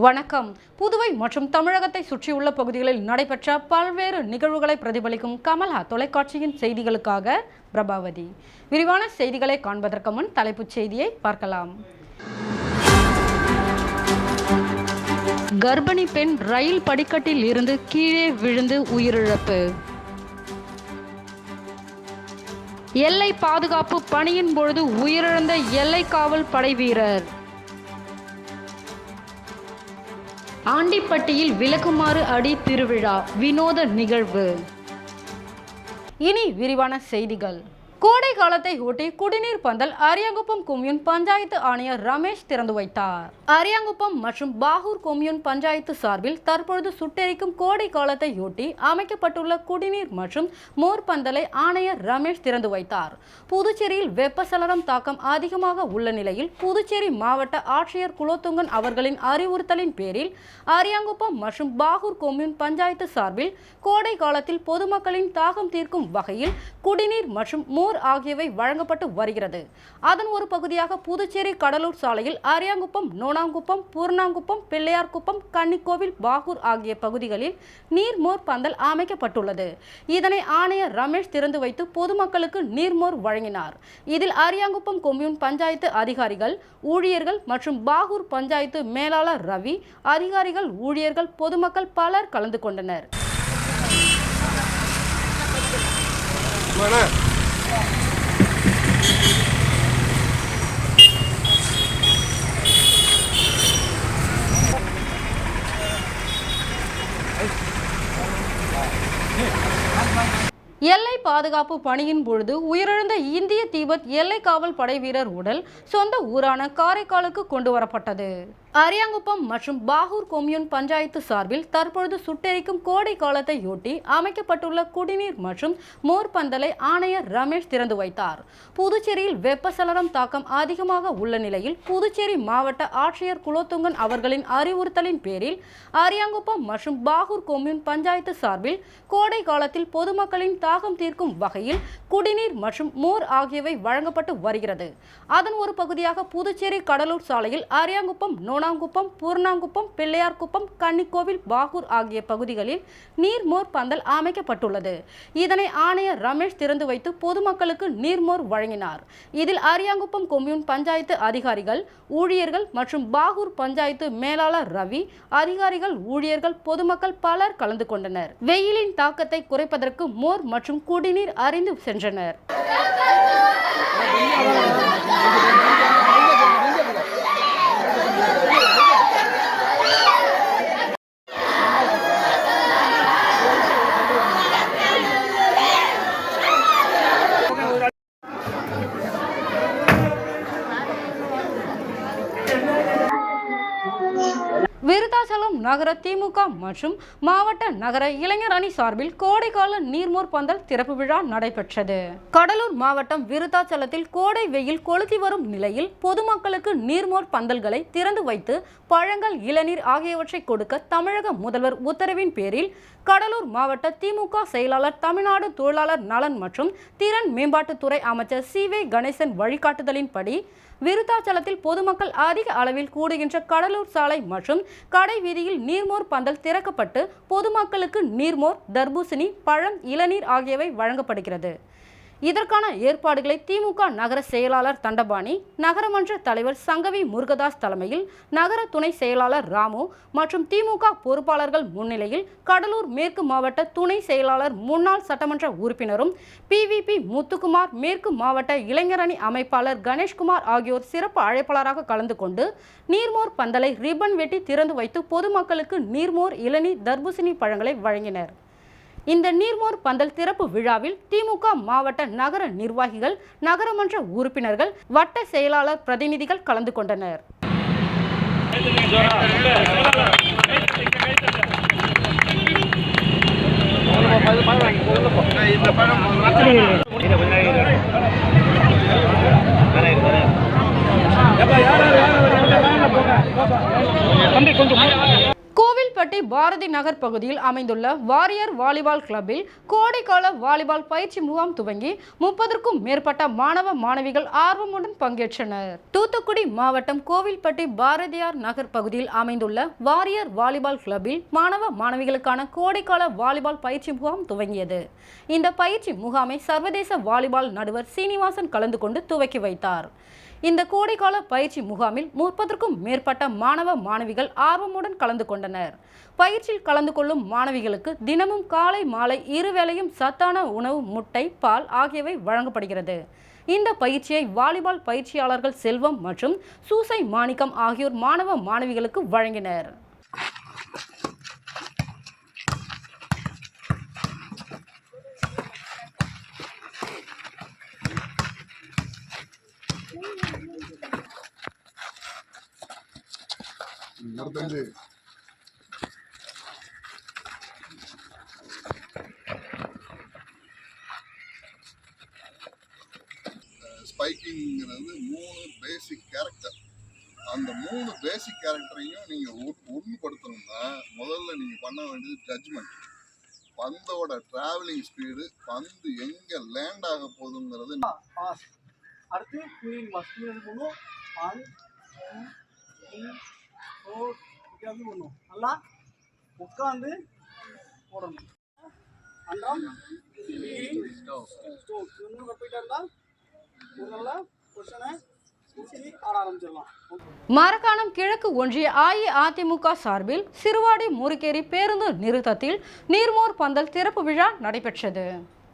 வணக்கம். புதுவை மற்றும் தமிழகத்தை சுற்றியுள்ள பகுதிகளில் நடைபெற்ற பல்வேறு நிகழ்வுகளை பிரதிபலிக்கும் கமலா தொலைக்காட்சியின் செய்திகளுக்காக பிரபாவதி. விரிவான செய்திகளை காண்பதற்கு முன் தலைப்புச் செய்தியை பார்க்கலாம். கர்ப்பிணி பெண் ரயில் படிக்கட்டில் இருந்து கீழே விழுந்து உயிரிழப்பு. எல்லை பாதுகாப்பு பணியின் பொழுது உயிரிழந்த எல்லை காவல் படை வீரர். ஆண்டிப்பட்டியில் விளக்குமாறு அடி திருவிழா வினோத நிகழ்வு. இனி விரிவான செய்திகள். கோடை காலத்தை ஒட்டி குடிநீர் பந்தல் அரியாங்குப்பம் கொம்யூன் பஞ்சாயத்து ஆணையர் ரமேஷ் திறந்து வைத்தார். அரியாங்குப்பம் மற்றும் பாகூர் கொம்யூன் பஞ்சாயத்து சார்பில் தற்பொழுது சுட்டெரிக்கும் கோடை காலத்தை ஒட்டி அமைக்கப்பட்டுள்ள குடிநீர் மற்றும் மோர் பந்தலை ஆணையர் ரமேஷ் திறந்து வைத்தார். புதுச்சேரியில் வெப்பசலனம் தாக்கம் அதிகமாக உள்ள நிலையில் புதுச்சேரி மாவட்ட ஆட்சியர் குலோத்துங்கன் அவர்களின் அறிவுறுத்தலின் பேரில் அரியாங்குப்பம் மற்றும் பாகூர் கொம்யூன் பஞ்சாயத்து சார்பில் கோடை காலத்தில் பொதுமக்களின் தாகம் தீர்க்கும் வகையில் குடிநீர் மற்றும் மோர் ஆகியவை வழங்கப்பட்டு வருகிறது. அதன் ஒரு பகுதியாக புதுச்சேரி கடலூர் சாலையில் அரியாங்குப்பம், நோனாங்குப்பம், பூர்ணாங்குப்பம், பிள்ளையார்குப்பம், கன்னிக்கோவில், பாகூர் ஆகிய பகுதிகளில் நீர்மோர் பந்தல் அமைக்கப்பட்டுள்ளது. இதனை ஆணையர் ரமேஷ் திறந்து வைத்து பொதுமக்களுக்கு நீர்மோர் வழங்கினார். இதில் அரியாங்குப்பம் கொம்யூன் பஞ்சாயத்து அதிகாரிகள், ஊழியர்கள் மற்றும் பாகூர் பஞ்சாயத்து மேலாளர் ரவி, அதிகாரிகள், ஊழியர்கள், பொதுமக்கள் பலர் கலந்து கொண்டனர். எல்லை பாதுகாப்பு பணியின் பொழுது உயிரிழந்த இந்திய திபெத் எல்லை காவல் படை வீரர் உடல் சொந்த ஊரான காரைக்காலுக்கு கொண்டு வரப்பட்டது. அரியாங்குப்பம் மற்றும் பாகூர் கொம்யூன் பஞ்சாயத்து சார்பில் தற்பொழுது சுட்டெரிக்கும் கோடை காலத்தை ஒட்டி அமைக்கப்பட்டுள்ள குடிநீர் மற்றும் மோர் பந்தலை ஆணையர் ரமேஷ் திறந்து வைத்தார். புதுச்சேரியில் வெப்பசலனம் தாக்கம் அதிகமாக உள்ள நிலையில் புதுச்சேரி மாவட்ட ஆட்சியர் குலோத்துங்கன் அவர்களின் அறிவுறுத்தலின் பேரில் அரியாங்குப்பம் மற்றும் பாகூர் கொம்யூன் பஞ்சாயத்து சார்பில் கோடை காலத்தில் பொதுமக்களின் தாகம் தீர்க்கும் வகையில் குடிநீர் மற்றும் மோர் ஆகியவை வழங்கப்பட்டு வருகிறது. அதன் ஒரு பகுதியாக புதுச்சேரி கடலூர் சாலையில் அரியாங்குப்பம், நோனாங்குப்பம், பூர்ணாங்குப்பம், பிள்ளையார்குப்பம், கன்னிக்கோவில், பாகூர் ஆகிய பகுதிகளில் நீர்மோர் பந்தல் அமைக்கப்பட்டுள்ளது. இதனை ஆணையர் ரமேஷ் திறந்து வைத்து பொதுமக்களுக்கு நீர்மோர் வழங்கினார். இதில் அரியாங்குப்பம் கொம்யூன் பஞ்சாயத்து அதிகாரிகள், ஊழியர்கள் மற்றும் பாகூர் பஞ்சாயத்து மேலாளர் ரவி, அதிகாரிகள், ஊழியர்கள், பொதுமக்கள் பலர் கலந்து கொண்டனர். வெயிலின் தாக்கத்தை குறைப்பதற்கு மோர் மற்றும் குடிநீர் அறிந்து சென்றனர். விருத்தாச்சலம் நகர திமுக மற்றும் மாவட்ட நகர இளைஞர் அணி சார்பில் கோடைக்கால நீர்மோர் பந்தல் திறப்பு விழா நடைபெற்றது. கடலூர் மாவட்டம் விருத்தாச்சலத்தில் கோடை வெயில் கொளுத்தி வரும் நிலையில் பொதுமக்களுக்கு நீர்மோர் பந்தல்களை திறந்து வைத்து பழங்கள், இளநீர் ஆகியவற்றை கொடுக்க தமிழக முதல்வர் உத்தரவின் பேரில் கடலூர் மாவட்ட திமுக செயலாளர், தமிழ்நாடு தொழிலாளர் நலன் மற்றும் திறன் மேம்பாட்டுத்துறை அமைச்சர் சி.வே. கணேசன் வழிகாட்டுதலின்படி விருத்தாச்சலத்தில் பொதுமக்கள் அதிக அளவில் கூடுகின்ற கடலூர் சாலை மற்றும் கடை வீதியில் நீர்மோர் பந்தல் திறக்கப்பட்டு பொதுமக்களுக்கு நீர்மோர், தர்பூசணி, பழம், இளநீர் ஆகியவை வழங்கப்படுகிறது. இதற்கான ஏற்பாடுகளை திமுக நகர செயலாளர் தண்டபாணி, நகரமன்ற தலைவர் சங்கவி முருகதாஸ் தலைமையில் நகர துணை செயலாளர் ராமு மற்றும் திமுக பொறுப்பாளர்கள் முன்னிலையில் கடலூர் மேற்கு மாவட்ட துணை செயலாளர், முன்னாள் சட்டமன்ற உறுப்பினரும் PVP முத்துக்குமார், மேற்கு மாவட்ட இளைஞரணி அமைப்பாளர் கணேஷ்குமார் ஆகியோர் சிறப்பு அழைப்பாளராக கலந்து கொண்டு நீர்மோர் பந்தலை ரிப்பன் வெட்டி திறந்து வைத்து பொதுமக்களுக்கு நீர்மோர், இளநீர், தர்பூசணி பழங்களை வழங்கினர். இந்த நீர்மோர் பந்தல் திறப்பு விழாவில் திமுக மாவட்ட நகர நிர்வாகிகள், நகரமன்ற உறுப்பினர்கள், வட்ட செயலாளர் பிரதிநிதிகள் கலந்து கொண்டனர். கோவில்பட்டி பாரதி நகர் பகுதியில் அமைந்துள்ள வாரியர் வாலிபால் கிளப்பில் கோடைக்கால வாலிபால் பயிற்சி முகாம் துவங்கி 30க்கும் மேற்பட்ட மாணவ மாணவிகள் ஆர்வமுடன் பங்கேற்றனர். தூத்துக்குடி மாவட்டம் கோவில்பட்டி பாரதியார் நகர் பகுதியில் அமைந்துள்ள வாரியர் வாலிபால் கிளப்பில் மாணவ மாணவிகளுக்கான கோடைக்கால வாலிபால் பயிற்சி முகாம் துவங்கியது. இந்த பயிற்சி முகாமை சர்வதேச வாலிபால் நடுவர் சீனிவாசன் கலந்து கொண்டு துவக்கி வைத்தார். இந்த கோடைக்கால பயிற்சி முகாமில் 30க்கும் மேற்பட்ட மாணவ மாணவிகள் ஆர்வமுடன் கலந்து கொண்டனர். பயிற்சியில் கலந்து கொள்ளும் மாணவிகளுக்கு தினமும் காலை மாலை இருவேளையும் சத்தான உணவு, முட்டை, பால் ஆகியவை வழங்கப்படுகிறது. இந்த பயிற்சியை வாலிபால் பயிற்சியாளர்கள் செல்வம் மற்றும் சூசை மாணிக்கம் ஆகியோர் மாணவ மாணவிகளுக்கு வழங்கினர். ஸ்பைக்கிங்கிறது 3 பேசிக் கேரக்டர். அந்த 3 பேசிக் கேரக்டரையும் நீங்கள் ஒன்றுபடுத்தணும்னா முதல்ல நீங்கள் பண்ண வேண்டியது ஜட்ஜ்மெண்ட். பந்தோட டிராவலிங் ஸ்பீடு, பந்து எங்கே லேண்ட் ஆக போகுதுங்கிறது. அடுத்து பண்ணும் நல்லா உட்காந்து போடணும். அண்டம் போயிட்டா இருந்தா ஒரு நல்ல பொசிஷனை ஆட ஆரம்பிச்சிடலாம். மரக்காணம் கிழக்கு ஒன்றிய அஇஅதிமுக சார்பில் சிறுவாடி முறுக்கேரி பேருந்து நிறுத்தத்தில் நீர்மோர் பந்தல் திறப்பு விழா நடைபெற்றது.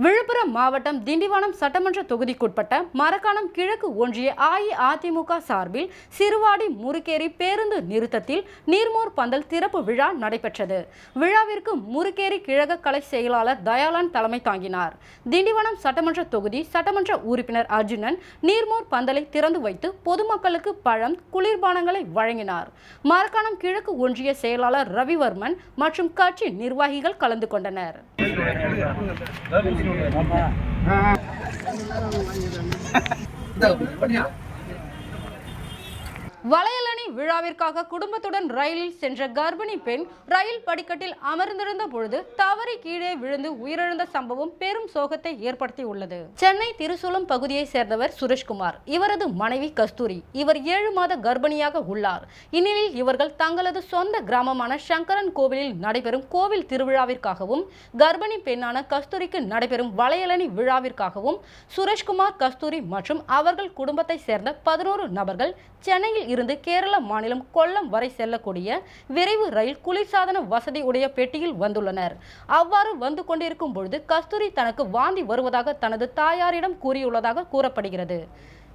விழுப்புரம் மாவட்டம் திண்டிவனம் சட்டமன்ற தொகுதிக்குட்பட்ட மரக்காணம் கிழக்கு ஒன்றிய அஇஅதிமுக சார்பில் சிறுவாடி முறுக்கேரி பேருந்து நிறுத்தத்தில் நீர்மோர் பந்தல் திறப்பு விழா நடைபெற்றது. விழாவிற்கு முறுக்கேரி கிழக்கு கலை செயலாளர் தயாளன் தலைமை தாங்கினார். திண்டிவனம் சட்டமன்ற தொகுதி சட்டமன்ற உறுப்பினர் அர்ஜுனன் நீர்மோர் பந்தலை திறந்து வைத்து பொதுமக்களுக்கு பழம், குளிர்பானங்களை வழங்கினார். மரக்காணம் கிழக்கு ஒன்றிய செயலாளர் ரவிவர்மன் மற்றும் கட்சி நிர்வாகிகள் கலந்து கொண்டனர். வளையலணி விழாவிற்காக குடும்பத்துடன் ரயிலில் சென்ற கர்ப்பிணி பெண் ரயில் படிக்கட்டில் அமர்ந்திருந்த பொழுது தவறி கீழே விழுந்து உயிரிழந்த சம்பவம் பெரும் சோகத்தை ஏற்படுத்தியுள்ளது. சென்னை திருசூலம் பகுதியை சேர்ந்தவர் சுரேஷ்குமார். இவரது மனைவி கஸ்தூரி. இவர் 7 மாத கர்ப்பிணியாக உள்ளார். இந்நிலையில் இவர்கள் தங்களது சொந்த கிராமமான சங்கரன் கோவிலில் நடைபெறும் கோவில் திருவிழாவிற்காகவும் கர்ப்பிணி பெண்ணான கஸ்தூரிக்கு நடைபெறும் வளையலணி விழாவிற்காகவும் சுரேஷ்குமார், கஸ்தூரி மற்றும் அவர்கள் குடும்பத்தை சேர்ந்த 11 நபர்கள் சென்னையில் இருந்து கேரள மாநிலம் கொல்லம் வரை செல்லக்கூடிய விரைவு ரயில் குளிர்சாதன வசதி உடைய பெட்டியில் வந்துள்ளனர். அவ்வாறு வந்து கொண்டிருக்கும் பொழுது கஸ்தூரி தனக்கு வாந்தி வருவதாக தனது தாயாரிடம் கூறியுள்ளதாக கூறப்படுகிறது.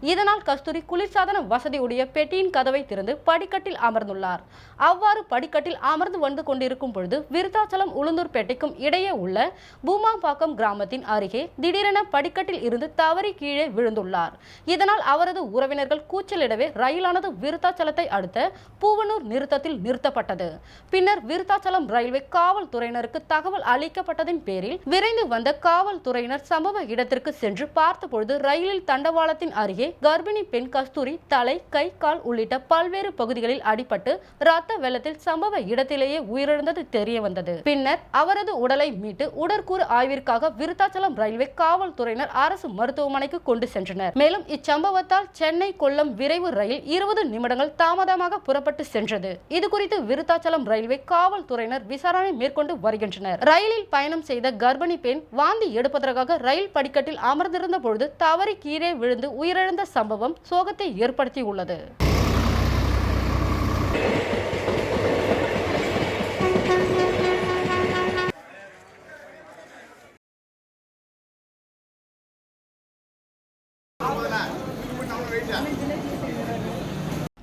இதனால் கஸ்தூரி குளிர்சாதன வசதியுடைய பெட்டியின் கதவை திறந்து படிக்கட்டில் அமர்ந்துள்ளார். அவ்வாறு படிக்கட்டில் அமர்ந்து வந்து கொண்டிருக்கும் பொழுது விருத்தாச்சலம் உளுந்தூர்பேட்டைக்கும் இடையே உள்ள பூமாம்பாக்கம் கிராமத்தின் அருகே திடீரென படிக்கட்டில் இருந்து தவறி கீழே விழுந்துள்ளார். இதனால் அவரது உறவினர்கள் கூச்சலிடவே ரயிலானது விருத்தாச்சலத்தை அடுத்த பூவனூர் நிறுத்தத்தில் நிறுத்தப்பட்டது. பின்னர் விருத்தாச்சலம் ரயில்வே காவல்துறையினருக்கு தகவல் அளிக்கப்பட்டதின் பேரில் விரைந்து வந்த காவல்துறையினர் சம்பவ இடத்திற்கு சென்று பார்த்தபொழுது ரயிலில் தண்டவாளத்தின் அருகே கர்ப்பிணி பெண் கஸ்தூரி தலை, கை, கால் உள்ளிட்ட பல்வேறு பகுதிகளில் அடிபட்டு ரத்த வெள்ளத்தில் சம்பவ இடத்திலேயே உயிரிழந்தது தெரிய வந்தது. பின்னர் அவரது உடலை மீட்டு உடற்கூறு ஆய்விற்காக விருத்தாச்சலம் ரயில்வே காவல்துறையினர் அரசு மருத்துவமனைக்கு கொண்டு சென்றனர். மேலும் இச்சம்பவத்தால் சென்னை கொல்லம் விரைவு ரயில் 20 நிமிடங்கள் தாமதமாக புறப்பட்டு சென்றது. இதுகுறித்து விருத்தாச்சலம் ரயில்வே காவல்துறையினர் விசாரணை மேற்கொண்டு வருகின்றனர். ரயிலில் பயணம் செய்த கர்ப்பிணி பெண் வாந்தி எடுப்பதற்காக ரயில் படிக்கட்டில் அமர்ந்திருந்த பொழுது தவறி கீழே விழுந்து உயிரிழந்த சம்பவம் சோகத்தை ஏற்படுத்தியுள்ளது.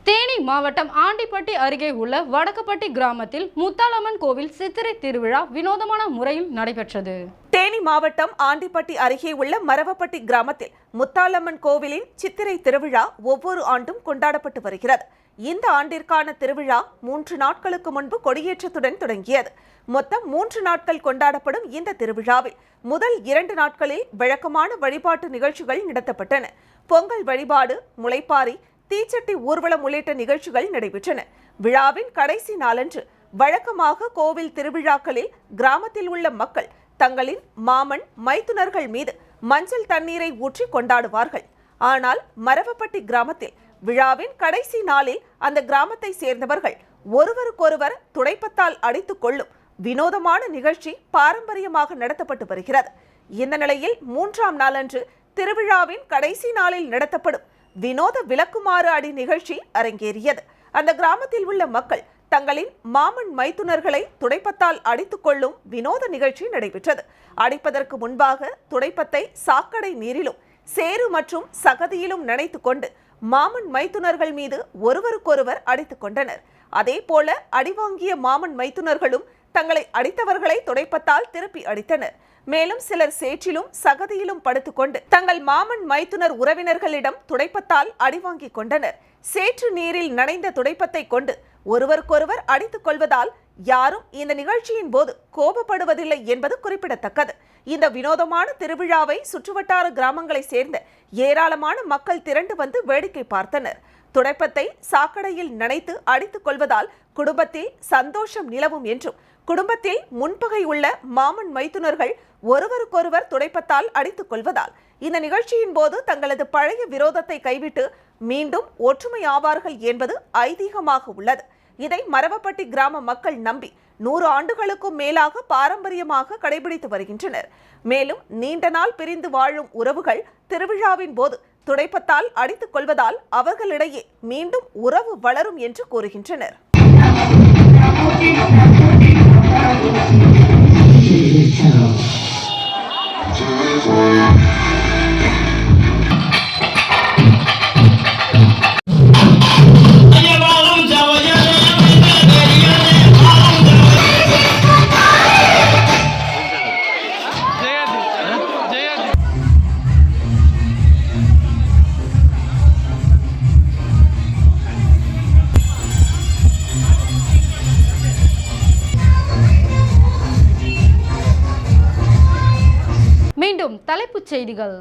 தேனி மாவட்டம் ஆண்டிப்பட்டி அருகே உள்ள வடக்குப்பட்டி கிராமத்தில் முத்தாலம்மன் கோவில் சித்திரை திருவிழா வினோதமான முறையில் நடைபெற்றது. தேனி மாவட்டம் ஆண்டிப்பட்டி அருகே உள்ள மரவப்பட்டி கிராமத்தில் முத்தாலம்மன் கோவிலின் சித்திரை திருவிழா ஒவ்வொரு ஆண்டும் கொண்டாடப்பட்டு வருகிறது. இந்த ஆண்டிற்கான திருவிழா 3 நாட்களுக்கு முன்பு கொடியேற்றத்துடன் தொடங்கியது. மொத்தம் 3 நாட்கள் கொண்டாடப்படும் இந்த திருவிழாவில் முதல் 2 நாட்களில் வழக்கமான வழிபாட்டு நிகழ்ச்சிகள் நடத்தப்பட்டன. பொங்கல் வழிபாடு, முளைப்பாரி, தீச்சட்டி ஊர்வலம் உள்ளிட்ட நிகழ்ச்சிகள் நடைபெற்றன. விழாவின் கடைசி நாளன்று வழக்கமாக கோவில் திருவிழாக்களில் கிராமத்தில் உள்ள மக்கள் தங்களின் மாமன் மைத்துனர்கள் மீது மஞ்சள் தண்ணீரை ஊற்றி கொண்டாடுவார்கள். ஆனால் மரவப்பட்டி கிராமத்தில் விழாவின் கடைசி நாளில் அந்த கிராமத்தை சேர்ந்தவர்கள் ஒருவருக்கொருவர் துடைப்பத்தால் அடித்துக் கொள்ளும் வினோதமான நிகழ்ச்சி பாரம்பரியமாக நடத்தப்பட்டு வருகிறது. இந்த நிலையில் 3ஆம் நாளன்று திருவிழாவின் கடைசி நாளில் நடத்தப்படும் வினோத விளக்குமாறு அடி நிகழ்ச்சி அரங்கேறியது. அந்த கிராமத்தில் உள்ள மக்கள் தங்களின் மாமன் மைத்துனர்களை துடைப்பத்தால் அடித்துக் கொள்ளும் வினோத நிகழ்ச்சி நடைபெற்றது. அடிப்பதற்கு முன்பாக துடைப்பத்தை சாக்கடை நீரிலும் சேறு மற்றும் சகதியிலும் நனைத்துக் கொண்டு மாமன் மைத்துனர்கள் மீது ஒருவருக்கொருவர் அடித்துக் கொண்டனர். அதே போல அடிவாங்கிய மாமன் மைத்துனர்களும் தங்களை அடித்தவர்களை துடைப்பத்தால் திருப்பி அடித்தனர். மேலும் சிலர் சேற்றிலும் சகதியிலும் படுத்துக்கொண்டு தங்கள் மாமன் மைத்துனர் உறவினர்களிடம் துடைப்பத்தால் அடிவாங்கிக் கொண்டனர். சேற்று நீரில் நனைந்த துடைப்பத்தை கொண்டு ஒருவருக்கொருவர் அடித்துக் கொள்வதால் யாரும் இந்த நிகழ்ச்சியின் போது கோபப்படுவதில்லை என்பது குறிப்பிடத்தக்கது. இந்த வினோதமான திருவிழாவை சுற்றுவட்டார கிராமங்களை சேர்ந்த ஏராளமான மக்கள் திரண்டு வந்து வேடிக்கை பார்த்தனர். துடைப்பத்தை சாக்கடையில் நனைத்து அடித்துக் கொள்வதால் குடும்பத்தில் சந்தோஷம் நிலவும் என்றும் குடும்பத்தில் முன்பகை உள்ள மாமன் மைத்துனர்கள் ஒருவருக்கொருவர் துடைப்பத்தால் அடித்துக் கொள்வதால் இந்த நிகழ்ச்சியின் போது தங்களது பழைய விரோதத்தை கைவிட்டு மீண்டும் ஒற்றுமை ஆவார்கள் என்பது ஐதீகமாக உள்ளது. இதை மரவப்பட்டி கிராம மக்கள் நம்பி 100 ஆண்டுகளுக்கும் மேலாக பாரம்பரியமாக கடைபிடித்து வருகின்றனர். மேலும் நீண்ட நாள் பிரிந்து வாழும் உறவுகள் திருவிழாவின் போது துடைப்பத்தால் அடித்துக் கொள்வதால் அவர்களிடையே மீண்டும் உறவு வளரும் என்று கூறுகின்றனர். மீண்டும் தலைப்புச் செய்திகள்.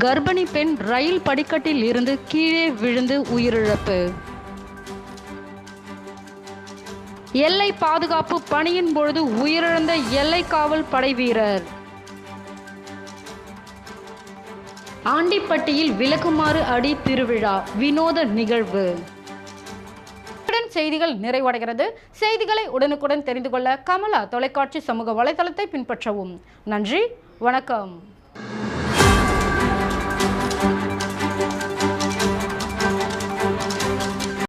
கர்ப்பிணி பெண் ரயில் படிக்கட்டில் இருந்து கீழே விழுந்து உயிரிழப்பு. எல்லை பாதுகாப்பு பணியின் பொழுது உயிரிழந்த எல்லை காவல் படை வீரர். ஆண்டிப்பட்டியில் விளக்குமாறு அடி திருவிழா வினோத நிகழ்வு. செய்திகள் நிறைவடைகிறது. செய்திகளை உடனுக்குடன் தெரிந்து கொள்ள கமலா தொலைக்காட்சி சமூக வலைதளத்தை பின்பற்றவும். நன்றி, வணக்கம்.